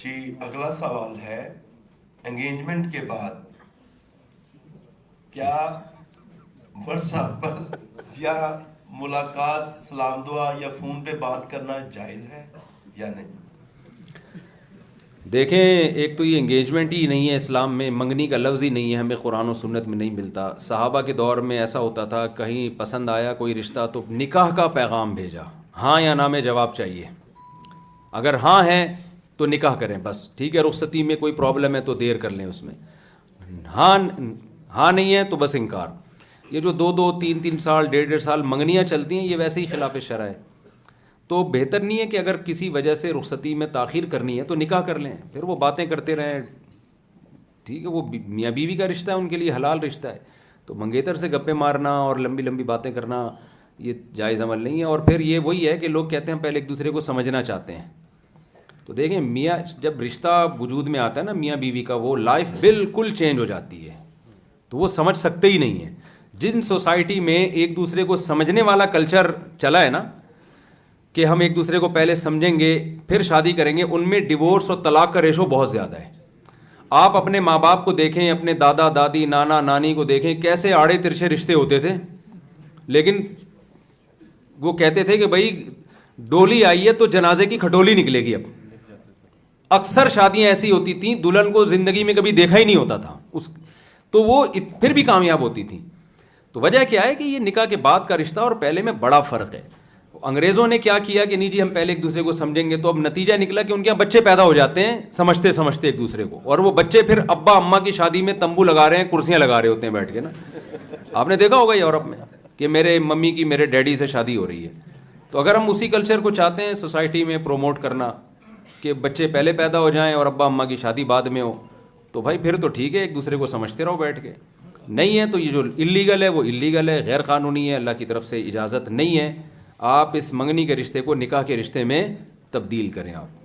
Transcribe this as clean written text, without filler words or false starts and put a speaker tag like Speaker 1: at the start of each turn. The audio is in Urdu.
Speaker 1: جی اگلا سوال ہے، انگیجمنٹ کے بعد کیا واٹس ایپ پر یا ملاقات، سلام دعا یا فون پہ بات کرنا جائز ہے یا نہیں؟
Speaker 2: دیکھیں، ایک تو یہ انگیجمنٹ ہی نہیں ہے اسلام میں، منگنی کا لفظ ہی نہیں ہے، ہمیں قرآن و سنت میں نہیں ملتا۔ صحابہ کے دور میں ایسا ہوتا تھا، کہیں پسند آیا کوئی رشتہ تو نکاح کا پیغام بھیجا، ہاں یا نا میں جواب چاہیے۔ اگر ہاں ہے تو نکاح کریں، بس ٹھیک ہے، رخصتی میں کوئی پرابلم ہے تو دیر کر لیں اس میں، ہاں ہاں نہیں ہے تو بس انکار۔ یہ جو 2 3 سال 1.5 سال منگنیاں چلتی ہیں، یہ ویسے ہی خلاف شرع ہے۔ تو بہتر نہیں ہے کہ اگر کسی وجہ سے رخصتی میں تاخیر کرنی ہے تو نکاح کر لیں، پھر وہ باتیں کرتے رہیں، ٹھیک ہے، وہ میاں بیوی کا رشتہ ہے، ان کے لیے حلال رشتہ ہے۔ تو منگیتر سے گپے مارنا اور لمبی لمبی باتیں کرنا یہ جائز عمل نہیں ہے۔ اور پھر یہ وہی ہے کہ لوگ کہتے ہیں پہلے ایک دوسرے کو سمجھنا چاہتے ہیں۔ تو دیکھیں، میاں جب رشتہ وجود میں آتا ہے نا میاں بیوی کا، وہ لائف بالکل چینج ہو جاتی ہے، تو وہ سمجھ سکتے ہی نہیں ہیں۔ جن سوسائٹی میں ایک دوسرے کو سمجھنے والا کلچر چلا ہے نا، کہ ہم ایک دوسرے کو پہلے سمجھیں گے پھر شادی کریں گے، ان میں ڈیورس اور طلاق کا ریشو بہت زیادہ ہے۔ آپ اپنے ماں باپ کو دیکھیں، اپنے دادا دادی نانا نانی کو دیکھیں، کیسے آڑے ترچھے رشتے ہوتے تھے، لیکن وہ کہتے تھے کہ بھائی ڈولی آئی ہے تو جنازے کی کھٹولی نکلے گی۔ اب اکثر شادیاں ایسی ہوتی تھیں دلہن کو زندگی میں کبھی دیکھا ہی نہیں ہوتا تھا تو وہ پھر بھی کامیاب ہوتی تھیں۔ تو وجہ کیا ہے کہ یہ نکاح کے بعد کا رشتہ اور پہلے میں بڑا فرق ہے۔ انگریزوں نے کیا کیا کہ نہیں جی ہم پہلے ایک دوسرے کو سمجھیں گے، تو اب نتیجہ نکلا کہ ان کے یہاں بچے پیدا ہو جاتے ہیں سمجھتے سمجھتے ایک دوسرے کو، اور وہ بچے پھر ابا اماں کی شادی میں تمبو لگا رہے ہیں، کرسیاں لگا رہے ہوتے ہیں بیٹھ کے نا۔ آپ نے دیکھا ہوگا یورپ میں کہ میرے ممی کی میرے ڈیڈی سے شادی ہو رہی ہے۔ تو اگر ہم اسی کلچر کو چاہتے ہیں سوسائٹی میں پروموٹ کرنا کہ بچے پہلے پیدا ہو جائیں اور ابا اماں کی شادی بعد میں ہو، تو بھائی پھر تو ٹھیک ہے، ایک دوسرے کو سمجھتے رہو بیٹھ کے۔ نہیں ہے تو یہ جو اللیگل ہے وہ اللیگل ہے، غیر قانونی ہے، اللہ کی طرف سے اجازت نہیں ہے۔ آپ اس منگنی کے رشتے کو نکاح کے رشتے میں تبدیل کریں آپ۔